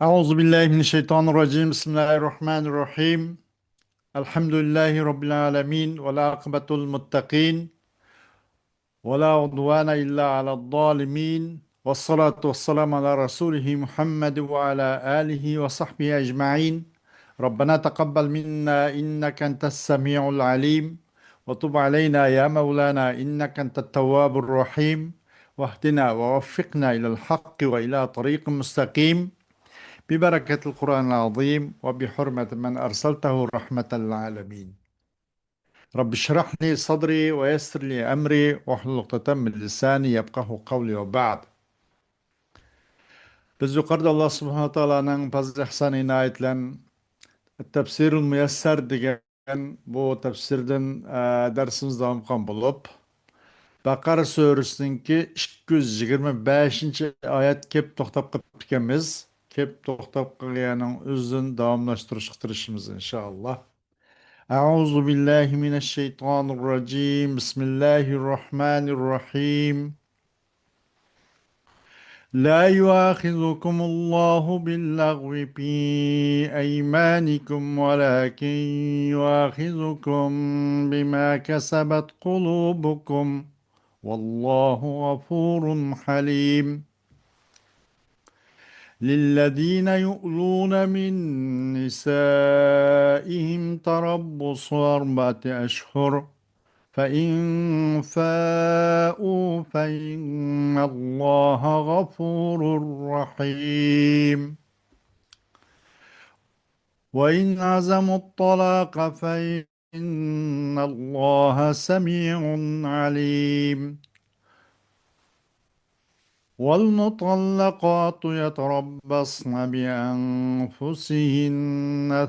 أعوذ بالله من الشيطان الرجيم بسم الله الرحمن الرحيم الحمد لله رب العالمين والعاقبة المتقين ولا عدوان إلا على الظالمين والصلاة والسلام على رسوله محمد وعلى آله وصحبه أجمعين. ربنا تقبل منا إنك أنت السميع العليم وتب علينا يا مولانا إنك أنت التواب الرحيم واهدنا ووفقنا إلى الحق وإلى طريق مستقيم ببركة القرآن العظيم وبحرمة من أرسلته رحمة للعالمين. رب اشرح لي صدري ويسر لي أمري واحلل عقدة من لساني يفقه قولي وبعد. Biz yuqorida Alloh subhanahu va taoloning fazl ihson inoyat bilan Tafsirul Muyassar degan bu tafsirdan darsimiz davom qilgan bo'lib, Baqara surasininki 225 oyat kelib to'xtab qolib ekanmiz. Kelib to'xtab qolganning o'zidan davomlashtirishga tirishimiz inshaalloh. أعوذ بالله من الشيطان الرجيم بسم الله الرحمن الرحيم لا يؤاخذكم الله باللغو في أيمانكم ولكن يؤاخذكم بما كسبت قلوبكم والله غفور حليم. للذين يؤلون من نسائهم تربص 4 أشهر فإن فاءوا فإن الله غفور رحيم. وإن عزموا الطلاق فإن الله سميع عليم. والمطلقات يتربصن بأنفسهن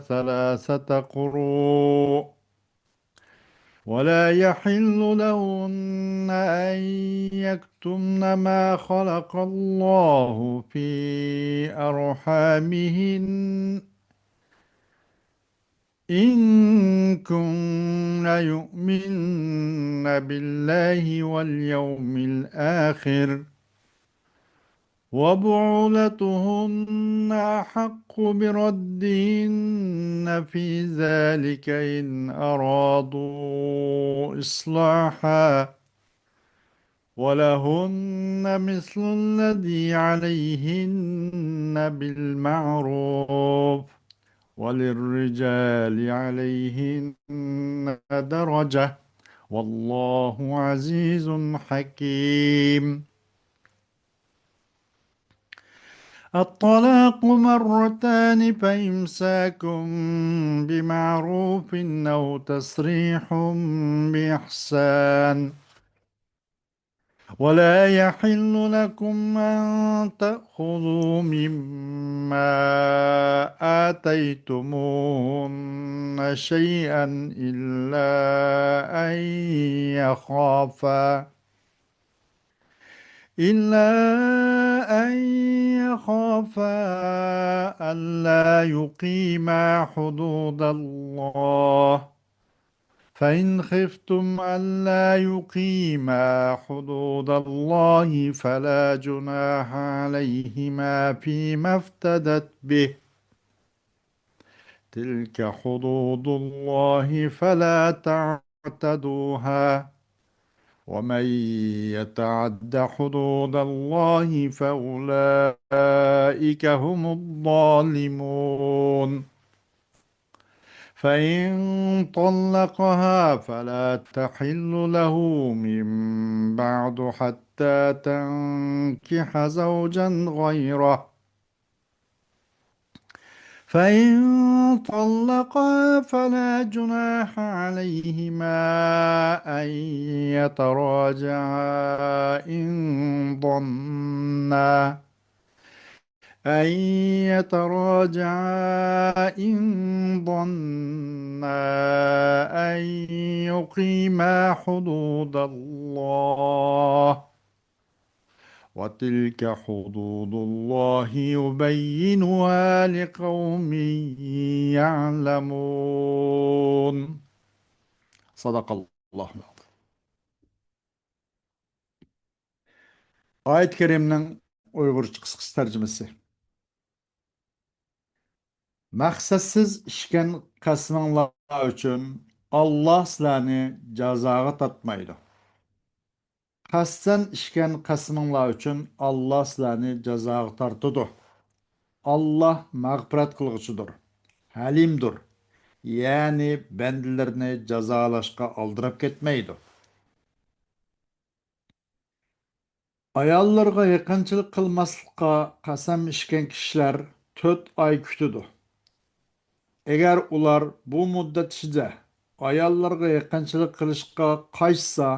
3 قروء ولا يحل لهن أن يكتمن ما خلق الله في أرحامهن إن كن يؤمن بالله واليوم الآخر وبعولتهن أحق بردهن في ذلك إن أرادوا إصلاحا ولهن مثل الذي عليهن بالمعروف وللرجال عليهن درجة والله عزيز حكيم. الطلاق مرتان فإمساك بمعروف أو تسريح بإحسان ولا يحل لكم أن تأخذوا مما آتيتموهن شيئا إلا أن يخافا ألا يقيما حدود الله فإن خفتم ألا يقيما حدود الله فلا جناح عليهما فيما افتدت به تلك حدود الله فلا تعتدوها ومن يتعد حدود الله فأولئك هم الظالمون. فإن طلقها فلا تحل له من بعد حتى تنكح زوجا غيره فإن طلقها فلا جناح عليهما أن يتراجعا إن ظنا أن يقيما حدود الله وتلك حدود الله يبينها لقوم يعلمون. صدق الله العظيم. Ayet-i Kerim'nin Uygurca kısa tercümesi. Maqsadsiz ishgan qasminglar uchun Alloh sizlarni jazoga tortmaydi. Qasddan ishgan qasminglar uchun Alloh sizlarni jazoga tortadi. Alloh mag'firat qilg'uchidir, halimdir. Ya'ni bandalarni jazolashga aldirab ketmaydi. Ayollarga yaqinchilik qilmaslikqa qasam ichgan kishilar 4 oy kutidi. Agar ular bu muddat ichida ayollarga yaqinchilik qilishga qaytsa,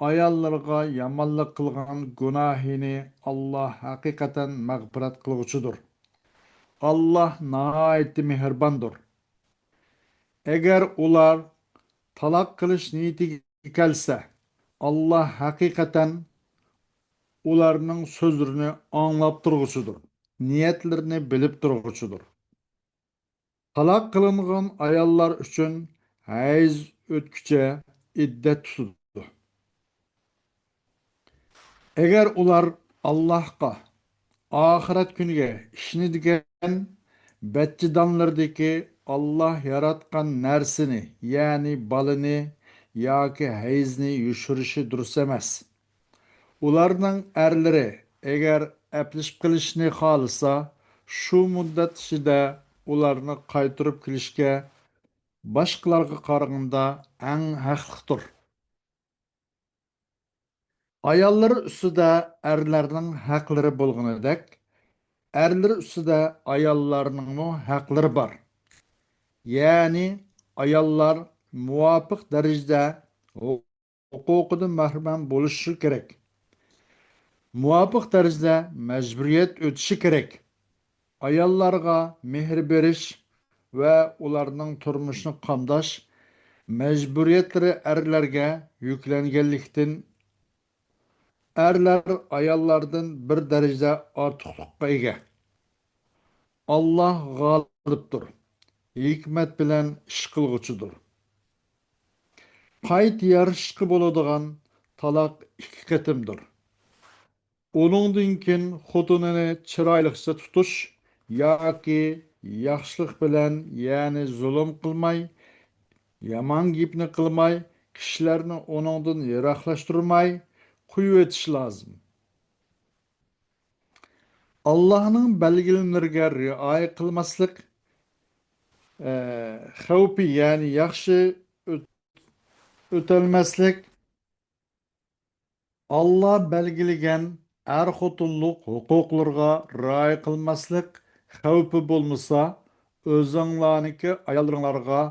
ayollarga yomonlik qilgan gunohini Alloh haqiqatan mag'firat qiluvchidir. Alloh nihoyatda mehribondir. Agar ular taloq qilish niyatiga kelsa, Alloh haqiqatan ularning so'zlarini anglab turg'uchidir. Niyatlarini bilib turg'uchidir. Taloq qilingan ayollar uchun hayz o'tkicha iddat tutadi. Agar ular Allohga oxirat kuniga ishonadigan bachchadonlardagi Alloh yaratgan narsani, ya'ni balini yoki hayzni yushirishi durust emas. Ularning erlari agar aplashib qilishni xohlasa, shu muddat ichida ularni qaytarib kelishga boshqalarga qaraganda eng haqliqdir. Ayollar ustida erlarning haqlari bo'lganidek, erlar ustida ayollarning haqlari bor. Ya'ni ayollar muvofiq darajada huquqidan mahrum bo'lishi kerak. Muvofiq darajada majburiyat o'tishi kerak. Ayollarga mehr berish va ularning turmushini qamdash majburiyatlari erlarga yuklanganlikdan erlar ayollardan bir darajada ortiqlikqa ega. Alloh g'olibdir, hikmat bilan ish qilg'uchidir. Qayt yarishqi bo'ladigan taloq 2 qatimdir. Onundan keyin xotinini chiroyliqcha tutish yoki yaxshilik bilan, ya'ni zulm qilmay, yomon gapni qilmay, kishilarni onundan yiroqlashtirmay qo'yib o'tish lozim. Allohning belgilamalariga rioya qilmaslik xavfi, ya'ni yaxshi o'talmaslik, Alloh belgilagan er-xotinlik huquqlarga rioya qilmaslik xavfi bo'lmasa, o'zinglarniki ayollaringlarga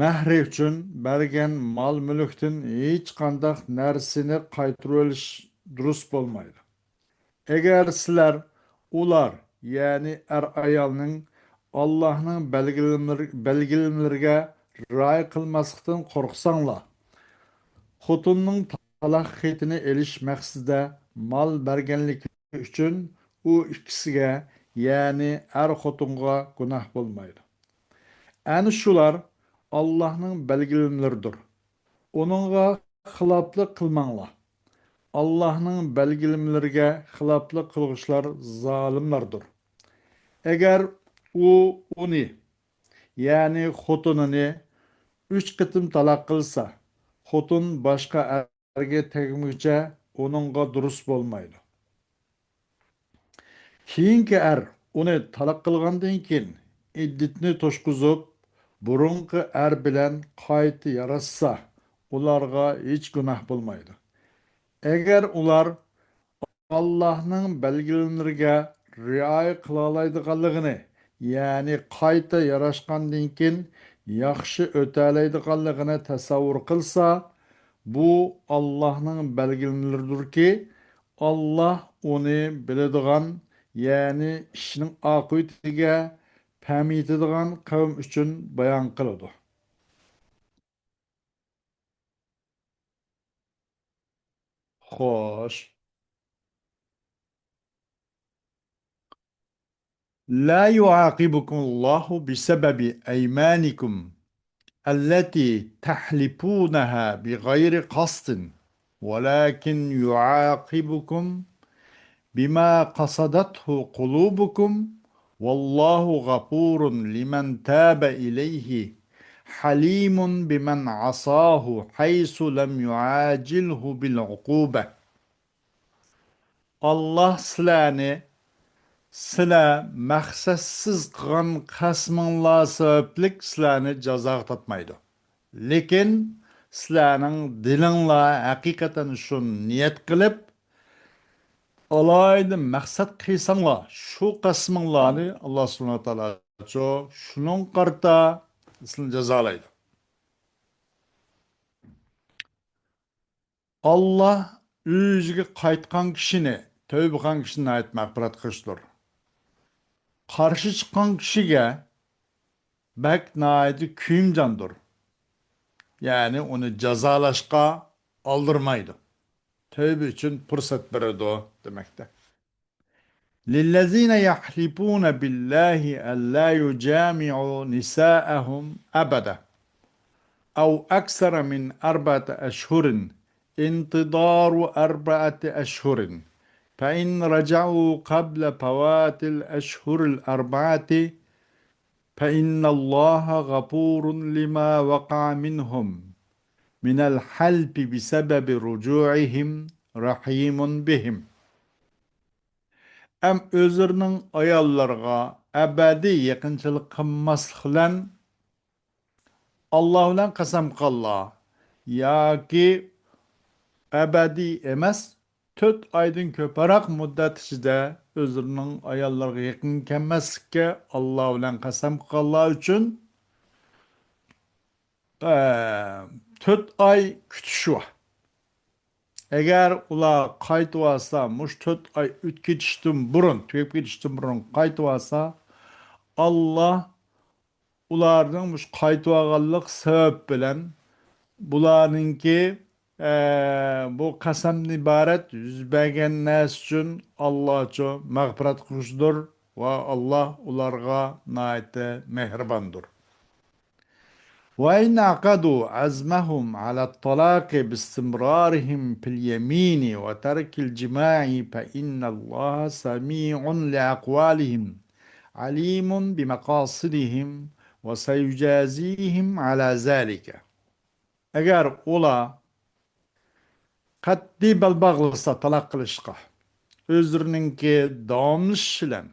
mahri uchun bergan mol-mulkdan hech qanday narsani qaytarib olish durust bo'lmaydi. Agar sizlar ular, ya'ni ayolning Allohning belgilamalariga rioya qilmaslikdan qo'rqsanglar, xotinning taloq xetini elish maqsadida mol berganligi uchun u ikkisiga, ya'ni xotinga gunoh bo'lmaydi. Ani shular Allohning belgilamalaridir. Uningga xiloflik qilmanglar. Allohning belgilamalariga xiloflik qilg'uvchilar zolimlardir. Agar uni, ya'ni xotinini 3 qatim taloq qilsa, xotin boshqa erga tegmaguncha uningga durust bo'lmaydi. Keyingi uni taloq qilgandan keyin iddatni to'shqizib, burunqi bilan qayta yarashsa, ularga hech gunoh bo'lmaydi. Agar ular Allohning belgilamalariga rioya qila oladiganligini, ya'ni qayta yarashgandan keyin yaxshi o'talaydiganligini tasavvur qilsa, bu Allohning belgilamalaridirki, Alloh uni biladigan, ya'ni ishning oqibatiga pam yetadigan qavm uchun bayon qiladi. Xo'sh, لا يعاقبكم الله بسبب أيمانكم التي تحلفونها بغير قصد ولكن يعاقبكم بما قصدته قلوبكم والله غفور لمن تاب إليه حليم بمن عصاه حيث لم يعاجله بالعقوبة. Allah sizlar maqsadsiz qilgan qasminglar sabablik sizlarni jazoga tortmaydi. Lekin sizlarning dilinglar haqiqatan shu niyat qilib alayda maqsad qilsanglar, shu qasminglarni Alloh subhanahu va taolo shuning qarta sizlarni jazolaydi. Allah o'ziga qaytgan kishini, tövbe qilgan kishini aytmoq qilishdir. Qarshi chiqqan kishiga bak naiti kuyimcandır. Yani onu cezalaşka aldırmaydı. Tövbe için fırsat verirdi o demekte. لِلَّذ۪ينَ يَحْلِفُونَ بِاللّٰهِ أَلَّا يُجَامِعُوا نِسَاءَهُمْ أَبَدًا أو أكثر من 4 أشهر انتظار 4 أشهر فإن رجعوا قبل فوات الأشهر الأربعة فإن الله غفور لما وقع منهم من الحلف بسبب رجوعهم رحيم بهم. Özlerinin ayallarga ebedi yakınçılık kılmaslıklan Allah bilen kasam kalla ya ki ebedi emas 4 aydan köparak müddet içinde özlerinin ayallarga yakın kelmeslikке Allah bilen kasam kalla üçün 4 ay kütüşü var. Eğer ular qaytı varsa, muş 4 ay üt geçiştin burun, tüyüp geçiştin burun qaytı varsa, Allah ulardan muş qaytı vargallık sebep bilen, bularınki bu kasamın ibaret yüzbegen nes için Allah için mağfiret kuşdur ve Allah ularga naite mehribandır. وإن عقدوا عزمهم على الطلاق باستمرارهم في اليمين وترك الجماع فإن الله سميع لأقوالهم عليم بمقاصدهم وسيجازيهم على ذلك. Eğer ola qat'iy bel bağlısa talak kılışqa, özlerininki davamlışılan,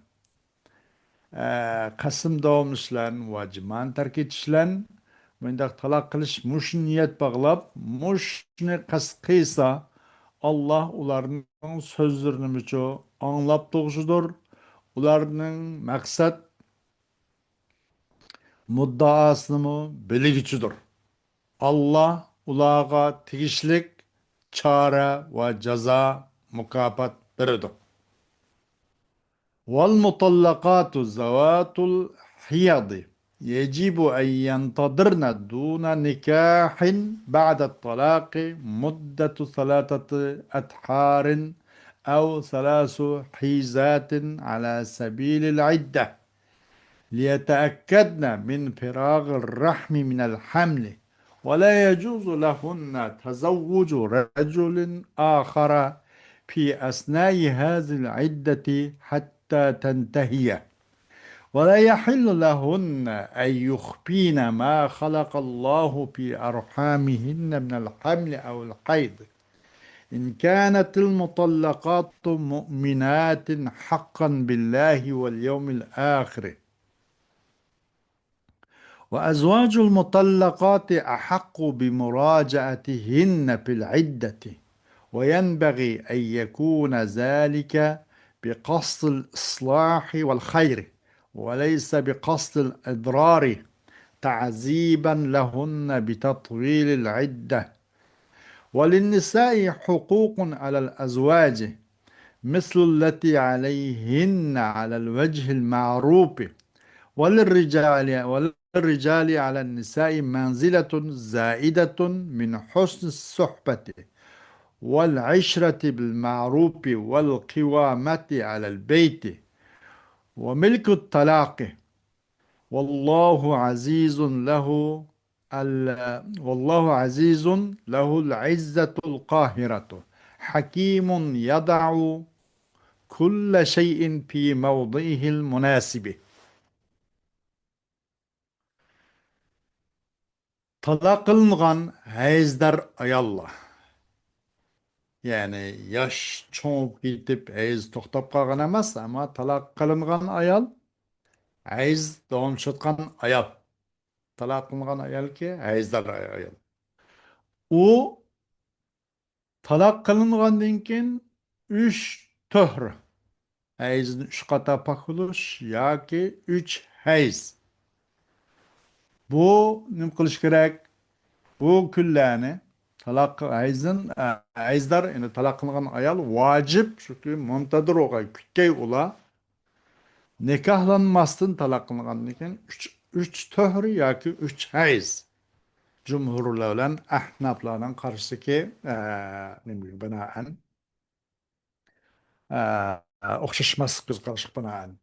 qasım davamlışılan ve ciman terk etişilen, Mendaq talak kılış muş niyet bağlap, muşni qısqıysa Allah ularının sözlerini müço anlap doğuşudur. Ularının maksat muddaasını mı bilgiçidir. Allah ulağa tigişlik çare ve ceza mukafat verir. والمطلقات ذوات الحيض يجب أن ينتظرن دون نكاح بعد الطلاق مدة 3 أدحار أو 3 حيزات على سبيل العدة ليتأكدن من فراغ الرحم من الحمل ولا يجوز لهن تزوج رجل آخر في أثناء هذه العدة حتى تنتهي ولا يحل لهن أن يخفين ما خلق الله في أرحامهن من الحمل أو الحيض إن كانت المطلقات مؤمنات حقا بالله واليوم الآخر وأزواج المطلقات أحق بمراجعتهن في العدة وينبغي أن يكون ذلك بقصد الإصلاح والخير وليس بقصد الإضرار تعذيبا لهن بتطويل العدة. وللنساء حقوق على الأزواج مثل التي عليهن على الوجه المعروف وللرجال على النساء منزلة زائدة من حسن الصحبة والعشرة بالمعروف والقوامة على البيت وملك الطلاق والله عزيز له والله عزيز له العزة القاهرة حكيم يضع كل شيء في موضعه المناسب. Talaq qilingan hayzlar ayollar. Yani yaş çoğup gidip hayz to'xtab qolgan emas, ama talaq qilingan ayol hayz davom etayotgan ayol. Talaq qilingan ayolki hayzlar ayol. U talaq qilingandan keyin 3 to'hra hayzni 3 qata pakuluş yoki 3 hayz. Bu nim qilish kerak? Bu küllerini talak ayzın ayzdar yani talak kılgan ayal vacip çünkü montadır oğa kütkey ula nikahlanmasın talak kılgan iken üç töhrü yaki üç hayz cumhurlar bilen ahnaflardan karşıki ne bileyim binaen okşaşmazlık karşı binaen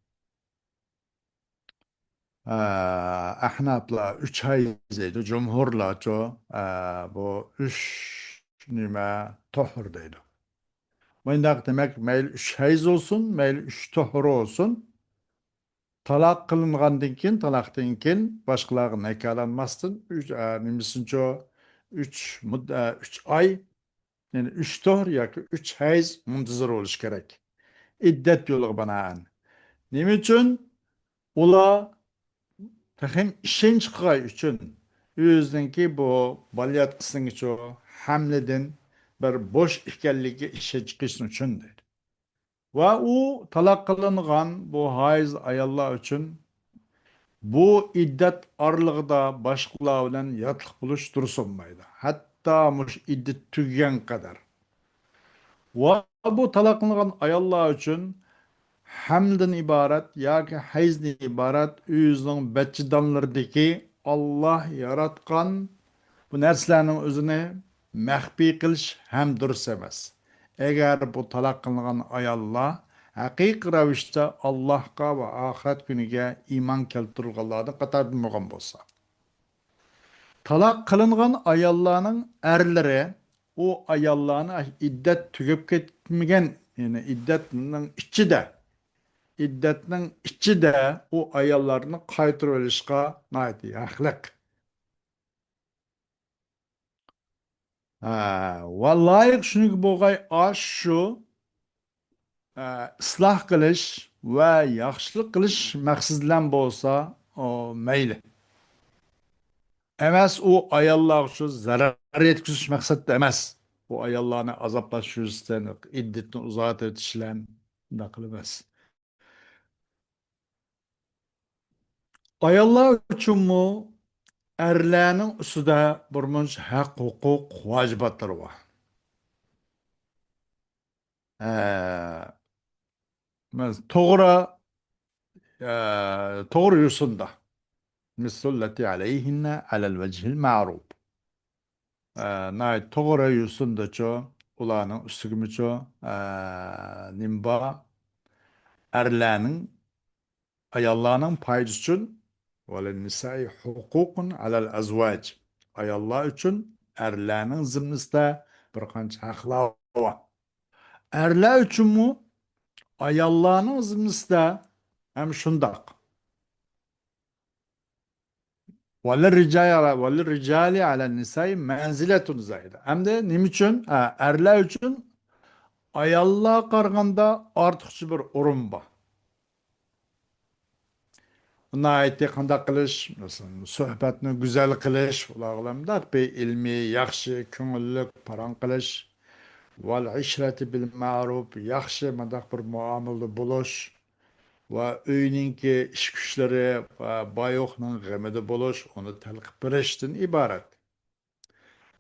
ahnaflar üç hayz deydi cumhurlar bu üç nime tohr deydi. Mındak demek meyl üç hayız olsun, meyl üç tohuru olsun. Talak kılıngandan keyin, talaktan keyin başkalarına nekalanmasın. Nimisinço üç ay, yani üç tohur yoki üç hayız muntazır oluş gerek. İddet yolu banaen. Nima uchun? Ular texim ishinchi qilay uchun o'zininki bu balyotqising uchun hamladan bir bo'sh ekanligiga ishonch qilishing uchun deydi. Va u talaq qilingan bu hayz ayollar uchun bu iddat oralig'ida boshqalar bilan yotliq bo'lish durust bo'lmaydi. Hatto mush iddat tugagan qadar. Va bu talaq qilingan ayollar uchun hamdan iborat yoki hayzdan iborat o'zining bachidonlaridagi Alloh yaratgan bu narsalarning o'zini maxfiy qilish ham durust emas. Agar bu talaq qilingan ayollar haqiqiy ravishda Allohga va oxirat kuniga iymon keltirganlardan qatorda bo'lgan bo'lsa, talaq qilingan ayollarning erlari u ayollarni iddat tugab ketmagan, yani iddatning ichida u ayollarni qaytarib olishga haqliq. Va loyiq shunga bo'lg'ay osh shu isloh qilish va yaxshilik qilish maqsad bilan bo'lsa, o mayli. Emas u ayollar uchun zarar yetkazish maqsadda emas. Bu ayollarni azoblash yuzasidan iddatni uzaytirib o'tishlar bunday qilib emas. Ayollar uchunmi erlarning ustida birmuncha haq, huquq, vajibatlar bor. To'g'ri, to'g'ri yursinda. Misullati alayhinna alal vajhil ma'ruf. To'g'ri yursindacho ularning ustigacha nimba erlarning ayollarning foydasi uchun valin nisai huququn alal azvaj. Ayollar uchun erlarning zimmisida bir qancha haqlar bor. Erlar uchunmi ayollarning zimmisida ham shundoq. وَلِلرِّجَالِ عَلَى النِّسَاءِ مَنْزِلَةٌ زَيْدَ. Hem de nim için? Erler için ayollar qaraganda ortiqcha bir o'rin bor. Buni aytdi qanday qilish, masalan, suhbatni go'zal qilish, ular bilan bir ilmiy, yaxshi, ko'ngilli paron qilish, val ishrati bil ma'ruf, yaxshi madaq bir muomalada bo'lish va uyninki ish kuchlari va boyoqning g'amida bo'lish, uni talqib berishdan iborat.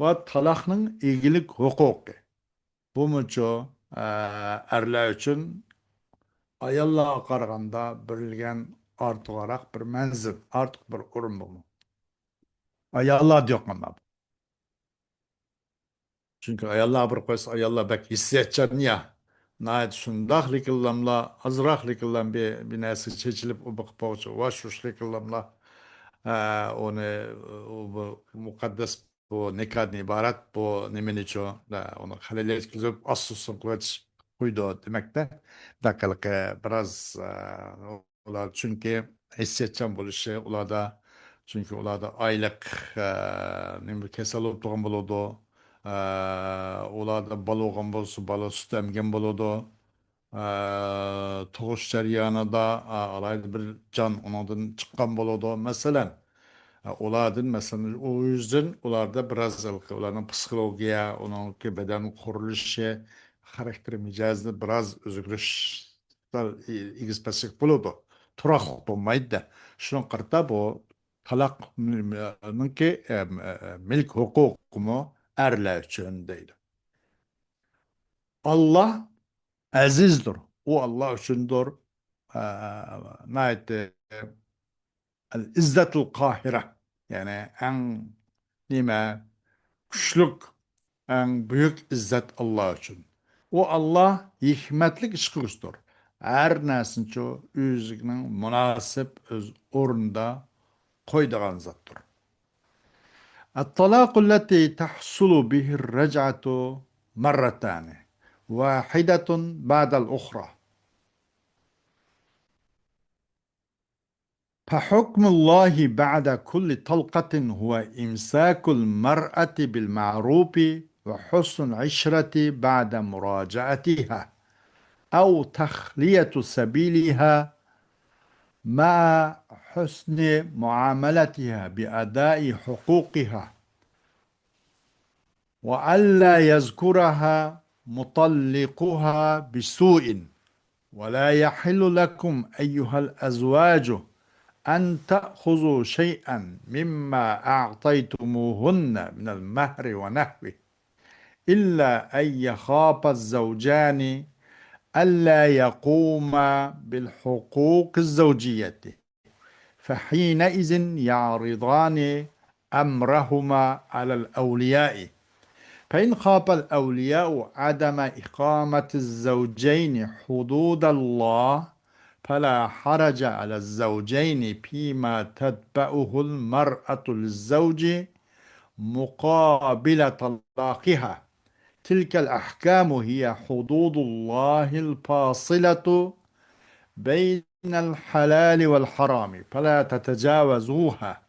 Va taloqning egilik huquqi. Bu mucho erlar uchun ayollarga qaraganda berilgan ortiqroq bir manzil, ortiq bir o'rin bu. Ayollar yo'qman. Çünkü ayollar bir qo'ysa ayollar bak hissiyatchan ya. Nayt shundoq likillamlar, azroq likillam bir narsa chechilib u biqib bo'lsa, va shu likillamlar onu bu muqaddas bu nikahdan iborat bu nimani uchun uni halal etkizib assusun qilib qo'ydi demakda. Bunaqa biroz ular chunki hissiyatchan bo'lishi ularda, chunki ularda oylik nima kasal bo'lib turgan bo'ladi. Ularda bola bo'lgan bo'lsa bola sut emgan bo'ladi. Tug'ish jarayonida alayda bir jon ulardan chiqqan bo'ladi masalan. Ulardan masalan o yüzden ularda biraz ularning psixologiya, uning beden qurilishi, xarakteri mijozida biroz o'zgarishlar egiz paslik bo'ladi. Turaqliq bo'lmaydi. Shuni qarata bu taloqninki milk huquqimi erlar uchun deydi. Allah azizdir. O Allah uchundir. Nayt İzzetul Kahire. Yani en nime güçlük, en büyük izzet Allah için. O Allah hikmetlik iş kılıçtır. Her nesin ço özünün münasip öz orunda koyduğun zattır. الطلاق التي تحصل به الرجعة مرتان واحدة بعد الأخرى فحكم الله بعد كل طلقة هو إمساك المرأة بالمعروف وحسن العشرة بعد مراجعتها أو تخلية سبيلها مع حسن معاملتها بأداء حقوقها وألا يذكرها مطلقها بسوء ولا يحل لكم أيها الأزواج أن تأخذوا شيئا مما أعطيتموهن من المهر ونحوه إلا أن يخاف الزوجان ألا يقوما بالحقوق الزوجية فحينئذ يعرضان أمرهما على الأولياء فإن خاف الأولياء عدم إقامة الزوجين حدود الله فلا حرج على الزوجين فيما تتبعه المرأة للزوج مقابل طلاقها تلك الأحكام هي حدود الله الفاصلة بين الحلال والحرام فلا تتجاوزوها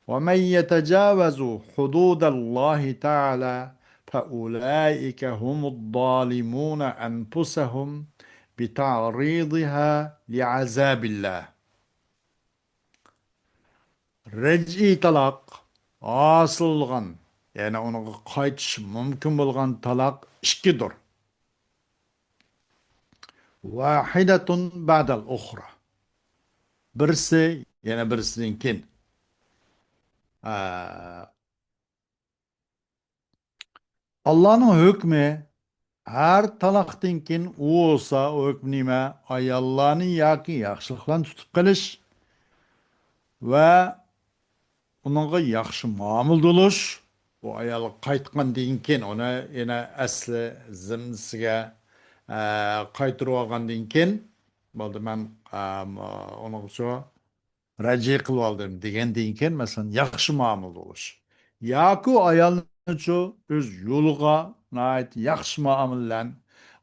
ومن يتجاوز حدود الله تعالى فأولئك هم الظالمون أنفسهم بتعريضها لعذاب الله. Rej'i talak asılgan yani onu qaytish mümkün bo'lgan talak ikkidir. Vahidatun ba'dal ukhra. Birisi yana birisidan keyin. Allah'ın hükmü her talaqdan keyin u olsa o hükm nima? Ayollarni yoki yaxshiliklarni tutib qilish va onunla yaxshi muomala bo'lish. Bu ayol qaytgandan keyin uni yana asli zimsiga qaytarib olgandan keyin bo'ldi men uni shu raji qilib oldim degandan keyin masalan yaxshi muomala bo'lish yoki ayolni shu o'z yo'liga yaxshi muomala bilan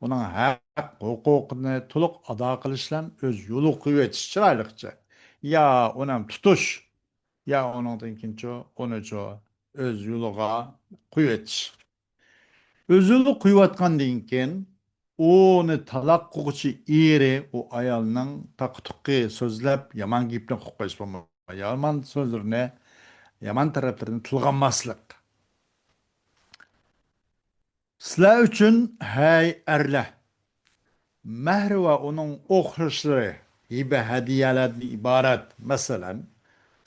uning haq huquqini to'liq ado qilish bilan o'z yo'li qo'yib o'tish chiroyliqcha yo uni tutish yo uningdan keyin uni o'z yo'liga qo'yib o'tish o'z yo'liga qo'yayotgandan keyin uni taloq qiluvchi eri u ayolning taqtuqqi so'zlab yomon gapni qilib qo'yish bo'lmaydi. Yomon so'zlarni, yomon taraflarini tilg'anmaslik. Sizlar uchun hay erlar mehr va uning o'xshashlari hiba hadiyalardan iborat. Masalan,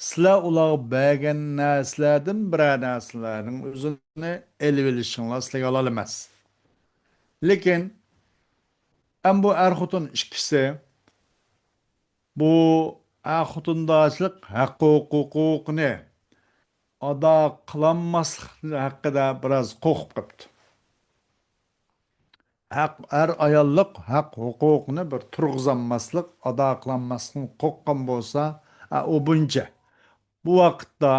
sizlar ular bergan narsalardan bir narsalarning o'zini elib olishinglar sizlarga ololas. Lekin bu er-xotin ikkisi bu er-xotindoshlik huquqini ado qilolmaslik haqida biroz qo'rqib qolibdi. Er ayollik haq huquqini bir turg'izolmaslik, ado qilolmaslikni qo'rqqan bo'lsa, u buncha. Bu vaqtda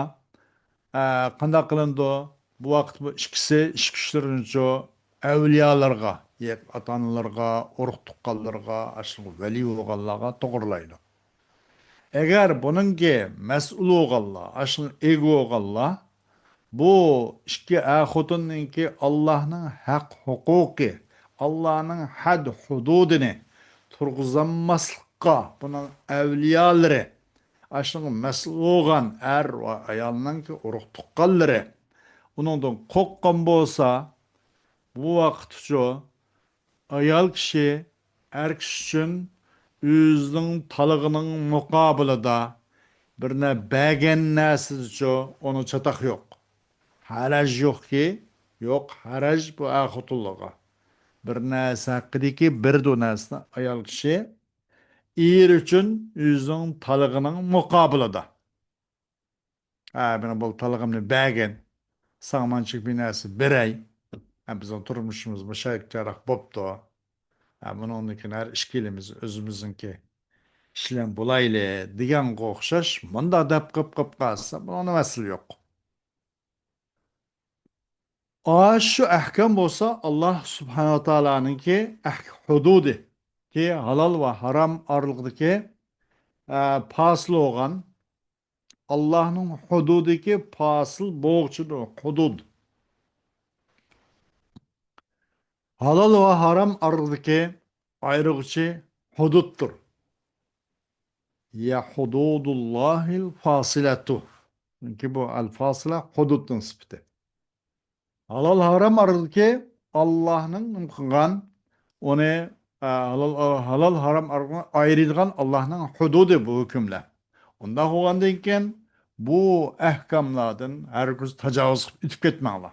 qanday qilindi? Bu vaqt bu ikkisi ish kuchlarini avliyolarga ата-аналарга, урuk tuqqanlarga, aşıl veli oğallarga toğırlaydı. Eğer bununki mesul oğalla, aşıl ego oğalla, bu iki ahudunninki Allah'ın hak hukuki, Allah'ın had hududini turguzanmaslıkka, bunun evliyaları, aşıl mesul oğan er ve ayalınınki uruk tuqqanları, onundan kokkan bolsa, bu vakit şu, ayal kişi, er kişi için özünün talığının mukabılada birine beğen nəsiz onu çatak yok. Haraj yok ki, yok haraj bu ahutulluğa. Bir nəsə haqqıdır ki, bir dönəsini ayal kişi ir üçün özünün talığının mukabılada. Ben bu talığımını beğen, sağmançık bir nəsi birey, bizim turmuşumuz müşahit jarak boptu. Bunun her işkilimiz özümüzünki işlem bulaylı diyen qoxşaş, bunda dep qıp qalsa, bunun mesele yok. Şu ahkam olsa Allah subhanahu wa ta'ala'nın ki hududi ki halal ve haram aralığındaki fasıl olan Allah'ın hududi ki fasıl boğçudur hudud. Halal ve haram aralığındaki ayrıkçı huduttur. Ya hududullahil fasiletu. Çünkü bu el fasıla hudud nispeti. Halal haram aralığındaki Allah'ın kılgan onu halal haram arasında ayrılgan Allah'ın hududu bu hükümler. Onda hoğandayken bu ehkamlardan herkes tecavüz edip ketmeli.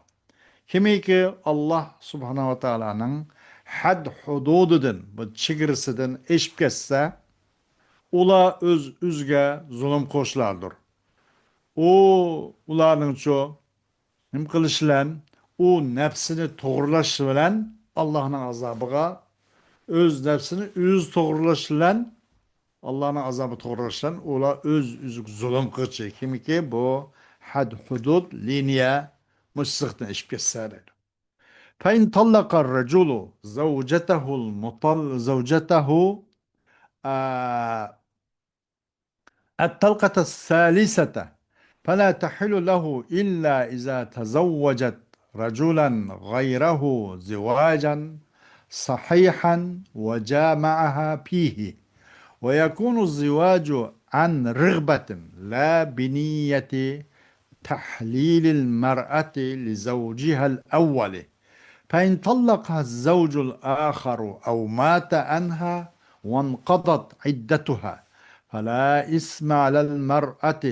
Kimi ki Allah subhanahu wa ta'ala'nın had hudududan, bu çigirisinden eşip kesse, ula öz üzge zulüm koşlardır. Ularның çoğu nim kılışlan, o nefsini doğrulaş bilen Allah'ın azabıga öz nefsini öz doğrulaşılan Allah'ın azabı doğrulaşılan ola öz üzük zulüm kılçı. Kimi ki bu had hudud liniye müşsıktan işip kessaraydı. فإن طلق الرجل زوجته الطلقة الثالثة فلا تحل له إلا إذا تزوجت رجلا غيره زواجا صحيحا وجامعها فيه ويكون الزواج عن رغبة لا بنية تحليل المرأة لزوجها الأول فإن طلقها الزوج الآخر أو مات عنها وانقضت عدتها فلا إثم على المرأة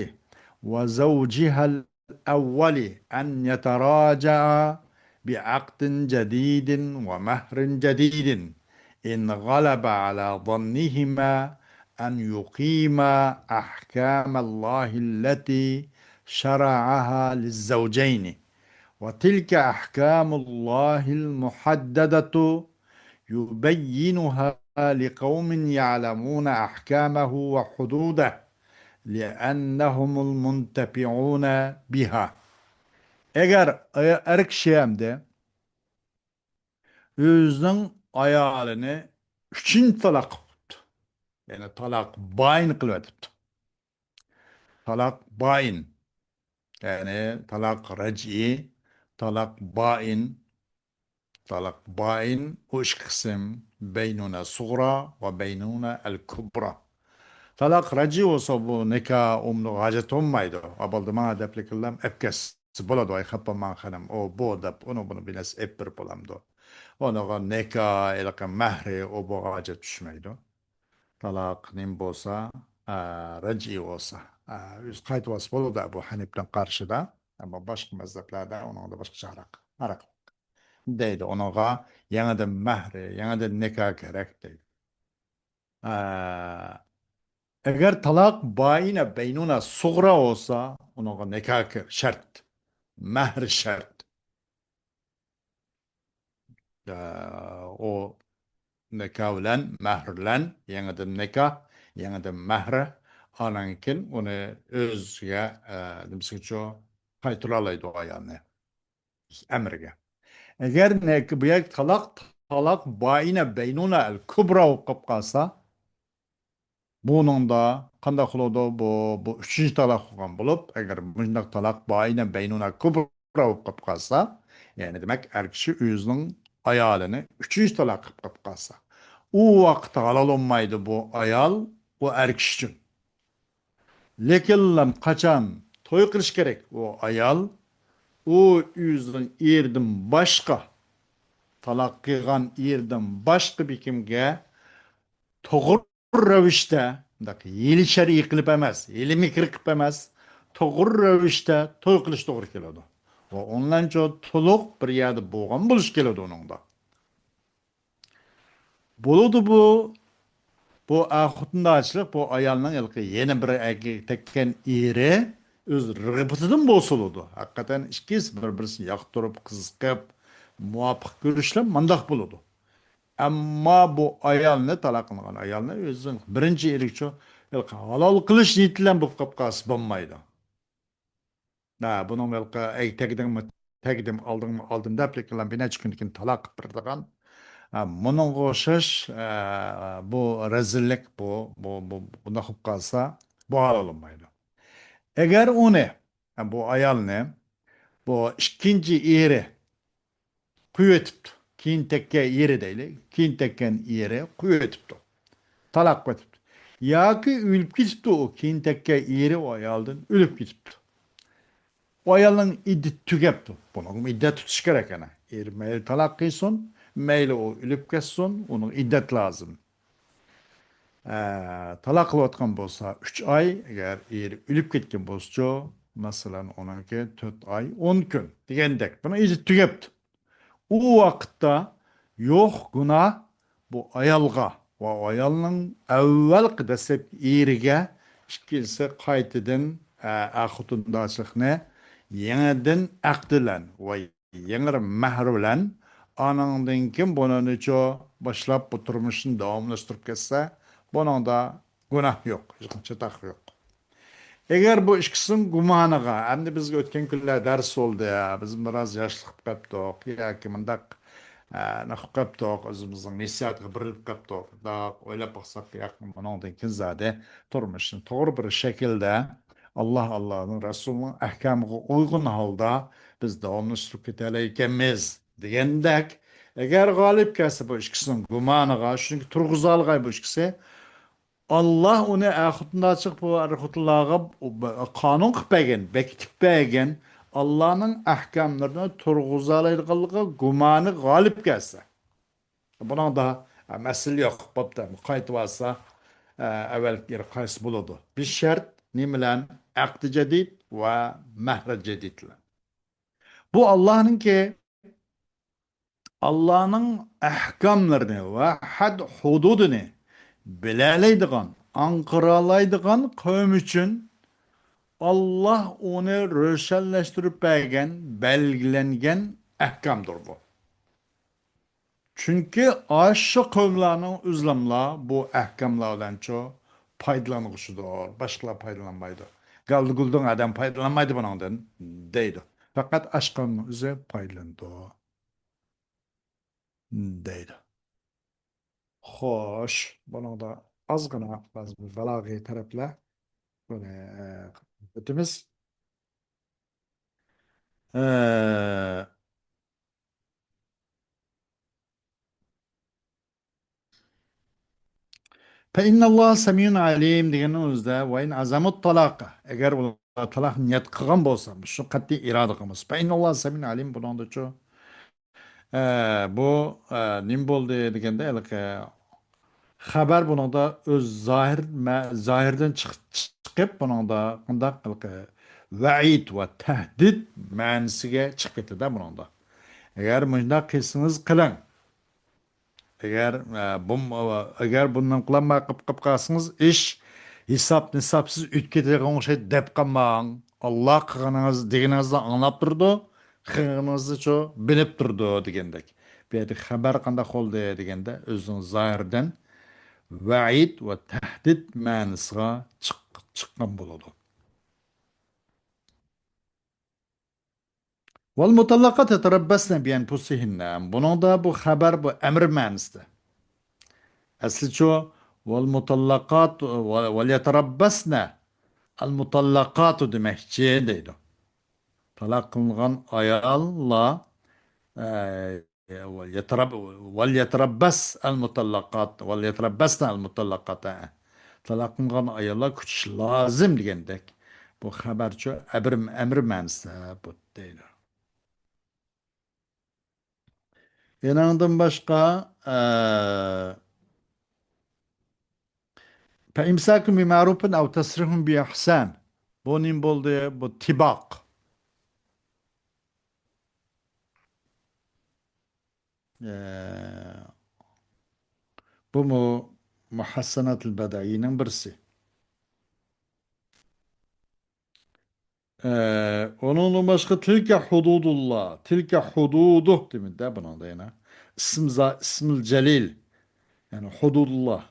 وزوجها الأول أن يتراجعا بعقد جديد ومهر جديد إن غلب على ظنهما أن يقيما أحكام الله التي شرعها للزوجين وتلك أحكام الله المحددة يبينها لقوم يعلمون أحكامه وحدوده لأنهم المنتفعون بها. Eğer erkşeyemde özünün ayalını üçün talak kıldı. Yani talak bayin kıldı. Talak bayin. Yani talak reci, talak bayin, talak bayin o üç kısım beynuna suğra ve beynuna el kubra. Talak reci olsa bu nikah gacet olmaydı. Abaldımana deplikillam epkes. Boladı ay kappaman hanım. O bu dap onu bunu biraz epper bolamdı. Onu nikah ilaka mehri o bu gacet düşmeydi. Talak nim bolsa reci olsa. Üst kayıt was boladı Abu Hanif'ten karşıda. Ama başka mezheplerde onun da başka şarak. Arak. Deydi ona yanıda mehri, yanıda nikah gerek deydi. Eğer talak bayine beynuna suğra olsa ona nikah şart. Mehr şart. O nikahlen, mehrlen, yanıda nikah, yanıda mehr anankin onu özge demsikço kayıtlalaydı o yani. Emrige. Eğer bu talak talak bayine beynuna el kubra o'qib qolsa, buning da qanday qiladi bu uchinchi talaq bo'lgan bo'lib, agar bunday talaq bayine beynuna kubra o'qib qolsa, ya'ni demak er kishi o'zining ayolini uchinchi talaq qilib qolsa, u vaqt halol olmaydi bu ayol bu er kishi uchun. Lekin qachon to'y qilish kerak u ayol u o'zining erdan boshqa talaq qilgan erdan boshqa bir kimga to'g'ri ravishda yili shar'iy qilib emas, yili mikr qilib emas, to'g'ri ravishda to'y qilish to'g'ri keladi. Va onlancha to'liq bir yerda bo'lgan bo'lish keladi uningda. Bo'ladi bu xotindachilik bu ayolning ilqi yeni bir tekkan eri o'z rag'batidan bo'lsuludu. Haqiqatan ikkisi bir-birini yoqtirib, qiziqib, muvofiq ko'rishlar mandaq bo'ladi. Ammo bu ayolni talaq qilgan ayolni o'zining birinchi erikchi halol qilish niyati bilan bo'lib qolsa bo'lmaydi. Buning tagdim oldin deb lekin bir necha kundan keyin talaq qilib beradigan. Buningga o'xshash bu rezillik bunda qilib qolsa bu halol olmaydi. Agar uni bu ayolni bu ikkinchi eri quyetibdi. Keyin tekkan eri deylik. Keyin tekkan eri quyetibdi. Talaq qilibdi. Yoki o'lib ketibdi u. Keyin tekkan eri o ayoldan o'lib ketibdi. O ayolning iddati tugabdi. Buning iddati tutish kerak ana. Er mayli talaq qilsin, mayli o o'lib ketsin, uning iddati lozim. Talaq qilayotgan bo'lsa 3 oy, agar eri o'lib ketgan bo'lsa, masalan, onunki 4 oy, 10 kun degandek. Buning iddati tugabdi. U vaqtda yo'q günah bu ayolga va ayolning avvalgi dastlab eriga ikkilisi qaytadan xotindoshlikni yangidan aqd bilan va yangi mahr bilan anandan kim buningcha boshlab bu turmushni davomlashtirib ketsa, buningda gunoh yo'q, hech qanday yo'q. Eğer bu ikisinin gumaniga, endi bizga o'tgan kunlar dars bo'ldi, biz biroz yoshlik qilib qoldik, yoki mundaq nima qilib qoldik, o'zimizning nasihatga burilib qoldik. O'ylab boqsak, yaqin bundan keyin zade turmushni to'g'ri bir shaklda Allohning Rasulining ahkamiga uygun holda biz davomlashtirib ketalayotganmiz degandek, agar g'olib kelsa bu ikisinin gumaniga, chunki turg'izolg'ay bu ikisi Allah onu ahutunda açık bu ahutlarga kanun kıpegen, bekitip begen Allah'ın ahkamlarını turguzalaydıqalıqa gumanı galip gelse. Buna da mesele yok. Babda mukayet varsa evvel bir kays buludu. Bir şart nimilen akdi cedid ve mehre cedidle. Bu Allah'ın ahkamlarını ve had hududunu bilaleydigan, anqıralaydigan kavim için Allah onu röşelleştirip bergen, belgilengen ahkamdır bu. Çünkü aşağı kavimlerinin üzlemla bu ahkamlardan çok faydalanmışıdır. Başkalar faydalanmaydı. Galdı guldun adam faydalanmaydı bundan deydi. Fakat aşkın üzere faydalandı deydi. Xoş, bunu da azgına bazı balagı tarafla böyle ötümüz. Fe innallah semiyun alim degenimizde ve in azamut talaka. Eğer bu talak niyet kılgan bolsa, şu katli irade kılmız. Fe innallah semiyun alim bunun da çoğu. Bu nim boldu degende haber bunun da öz zahirden çıkıp bunun da kındak vaid ve tehdit manisiga chiqib ketadi bunun da. Eğer mundaq qilsangiz qiling. Eğer bundan qilmay qilib qolsangiz ish hisob nisobsiz o'tib ketadigan o'xshaydi deb qolmang. Alloh qilganingiz deganingizni anglab turdi, qilganingizni cho bilib turdi degandek. Bu yerda xabar qanday bo'ldi deganda o'zining zohirdan vaid va tahdid ma'nisiga chiqqan bo'ladi. Vel mutallakat yeterabbasne bi enfusihinne. Bunun da bu haber bu emir manasida. Asli şu vel mutallakat vel yeterabbasne al mutallakatu demekçi deydi. Talak kılınan ayalla يترب وليتربص المطلقات وليتربصن المطلقات talaqlangan ayollar kutish lozim degandek bu xabarchi emr ma'nosida bu deydi. Yana undan boshqa fa imsakun bi ma'rufin aw tasrihun bi ihsan. Bu nim bo'ldi? Bu tiboq. Bu mu muhassanatul badaining birisi. Onun başka tilke hududullah. Tilke hududuh demin de buna da yine. İsmil celil. Yani hududullah.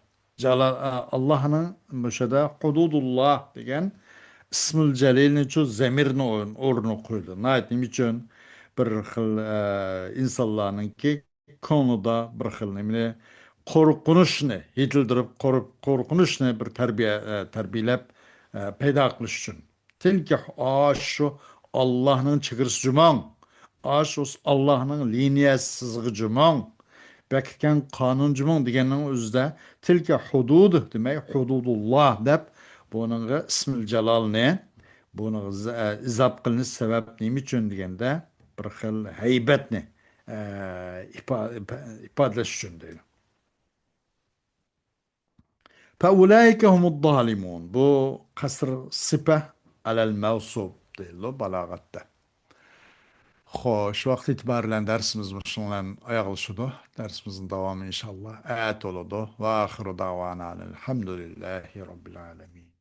Allah'ın müşahede hududullah degen ismil celilni için zemirini ornu koydu. Nayetnim için bir xil insanların ki konuda bir xil nemine korkunuşni yetildirip korkunuşni bir terbiyelep peyda kılış için. Tilki aşu Allah'ın çıkırısı cümon. Aşu Allah'ın liniyesi sızgı cümon. Bekiken kanuncumon degenin özde tilki hudud demek hududullah dep bunun ismil celal ne? Bunu izap kılınış sebep neymi için degende bir xil heybet ne? İfadeleş için değil. فَاُولَٰئِكَ هُمُ الظَّالِمُونَ. Bu kasr sıpeh alel mevsub değil o balagatta. Xoş, vaqt itibariyle dersimiz şundan ayaklaşıdı. Dersimizin devamı inşallah. Ayet oldu. Ve ahiru davana elhamdülillahi rabbil alemin.